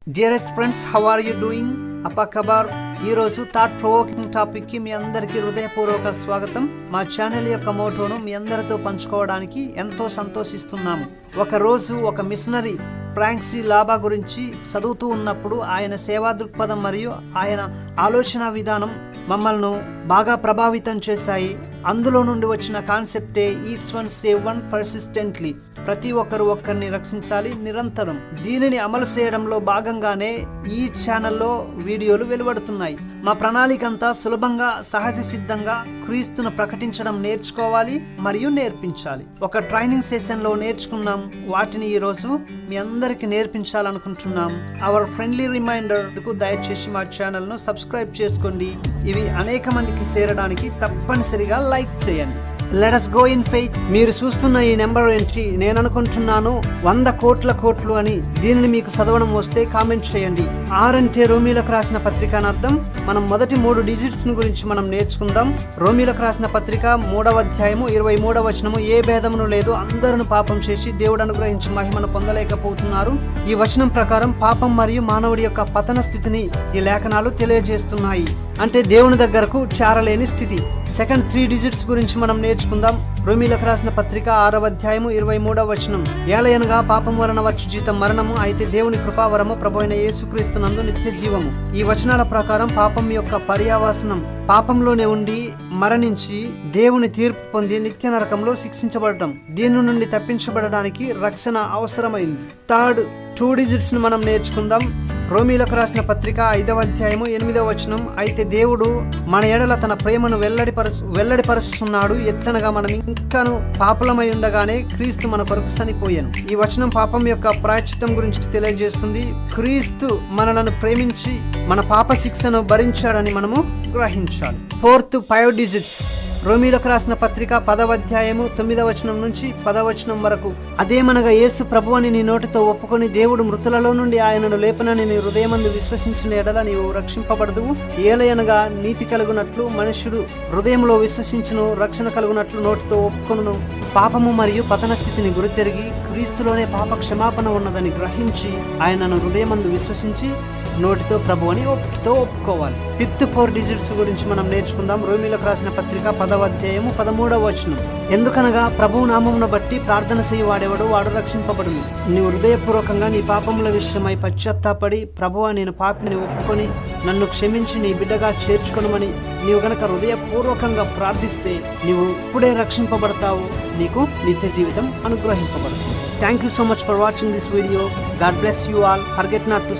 Dearest friends, how are you doing? అప్పా ఖబర్. ఈరోజు థాట్ ప్రొవోకింగ్ టాపిక్ కి మీ అందరికీ హృదయపూర్వక స్వాగతం. మా ఛానల్ యొక్క మోటోను మీ అందరితో పంచుకోవడానికి ఎంతో సంతోషిస్తున్నాము. ఒకరోజు ఒక మిషనరీ ఫ్రాంక్సీ లాబా గురించి చదువుతూ ఉన్నప్పుడు ఆయన సేవా దృక్పథం మరియు ఆయన ఆలోచన విధానం మమ్మల్ని బాగా ప్రభావితం చేశాయి. అందులో నుండి వచ్చిన కాన్సెప్టే each one save one persistently, ప్రతి ఒక్కరు ఒక్కరిని రక్షించాలి నిరంతరం. దీనిని అమలు చేయడంలో భాగంగానే ఈ ఛానల్లో వీడియోలు వెలువడుతున్నాయి. మా ప్రణాళిక అంతా సులభంగా సహజ సిద్ధంగా క్రీస్తును ప్రకటించడం నేర్చుకోవాలి మరియు నేర్పించాలి. ఒక ట్రైనింగ్ సెషన్లో నేర్చుకున్నాం వాటిని ఈరోజు మీ అందరికీ నేర్పించాలనుకుంటున్నాం. అవర్ ఫ్రెండ్లీ రిమైండర్ కు దయచేసి మా ఛానల్ను సబ్స్క్రైబ్ చేసుకోండి. ఇవి అనేక మందికి చేరడానికి తప్పనిసరిగా లైక్ చేయండి. Let us go in faith. మీరు చూస్తున్న ఈ నెంబర్ ఏంటి? నేను అనుకుంటున్నాను 100 కోట్లు అని. దీనిని మీకు చదవడం వస్తే కామెంట్ చేయండి. 6 అంటే రోమీలకు రాసిన పత్రిక అని అర్థం. మనం మొదటి 3 డిజిట్స్ గురించి మనం నేర్చుకుందాం. రోమీలకు రాసిన పత్రిక 3వ అధ్యాయము 23వ వచనము, ఏ భేదమును లేదు, అందరూ పాపం చేసి దేవుడు అనుగ్రహించి మహిమను పొందలేకపోతున్నారు. ఈ వచనం ప్రకారం పాపం మరియు మానవుడి యొక్క పతన స్థితిని ఈ లేఖనాలు తెలియజేస్తున్నాయి. అంటే దేవుని దగ్గరకు చేరలేని స్థితి. సెకండ్ 3 డిజిట్స్ గురించి మనం నేర్చుకుందాం. రోమీలకు రాసిన పత్రిక 6వ అధ్యాయము 23వ వచనం, ఏలయనగా పాపం వలన వచ్చు జీతం మరణము, అయితే దేవుని కృపావరము ప్రభువైన యేసుక్రీస్తునందు నిత్య జీవము. ఈ వచనాల ప్రకారం పాపం యొక్క పర్యావసనం పాపంలోనే ఉండి మరణించి దేవుని తీర్పు పొంది నిత్య నరకంలో శిక్షించబడటం. దీని నుండి తప్పించబడడానికి రక్షణ అవసరమైంది. థర్డ్ 2 డిజిట్స్ ను మనం నేర్చుకుందాం. రోమీలకు రాసిన పత్రిక 5వ అధ్యాయము 8వ వచనం, అయితే దేవుడు మన ఎడల తన ప్రేమను వెల్లడిపరుచుతున్నాడు, ఎట్లనగా మనం ఇంకాను పాపలమై ఉండగానే క్రీస్తు మన కొరకు చనిపోయాను. ఈ వచనం పాపం యొక్క ప్రాయశ్చిత్తం గురించి తెలియజేస్తుంది. క్రీస్తు మనలను ప్రేమించి మన పాప శిక్షను భరించాడని మనము గ్రహించాలి. ఫోర్త్ 5 డిజిట్స్ రోమీలకు రాసిన పత్రిక 10వ అధ్యాయము 9వ వచనం నుంచి 10వ వచనం వరకు, అదేమనగా యేసు ప్రభువని నీ నోటితో ఒప్పుకొని దేవుడు మృతులలో నుండి ఆయనను లేపనని నీ హృదయమందు విశ్వసించిన ఎడల నీవు రక్షింపబడదువు. ఏలయనగా నీతి కలుగునట్లు మనుష్యుడు హృదయంలో విశ్వసించును, రక్షణ కలుగునట్లు నోటితో ఒప్పుకొనును. పాపము మరియు పతన స్థితిని గురితెరిగి క్రీస్తులోనే పాప క్షమాపణ ఉన్నదని గ్రహించి ఆయనను హృదయమందు విశ్వసించి నోటితో ప్రభు అని ఒప్పుకోవాలి. ఫిఫ్త్ 4 డిజిట్స్ గురించి మనం నేర్చుకుందాం. రోమీలకు రాసిన పత్రిక 10వ అధ్యాయము 13వ వచనం, ఎందుకనగా ప్రభువు నామమును బట్టి ప్రార్థన చేయవాడేవాడు వాడు రక్షింపబడును. నీవు హృదయపూర్వకంగా నీ పాపముల విషయమై పశ్చాత్తాపడి ప్రభువా నేను పాపిని ఒప్పుకొని నన్ను క్షమించి నీ బిడ్డగా చేర్చుకొనమని నీవు గనక హృదయపూర్వకంగా ప్రార్థిస్తే నీవు ఇప్పుడే రక్షింపబడతావు, నీకు నిత్య జీవితం అనుగ్రహింపబడుతుంది. Thank you so much for watching this video. God bless you all. Forget not to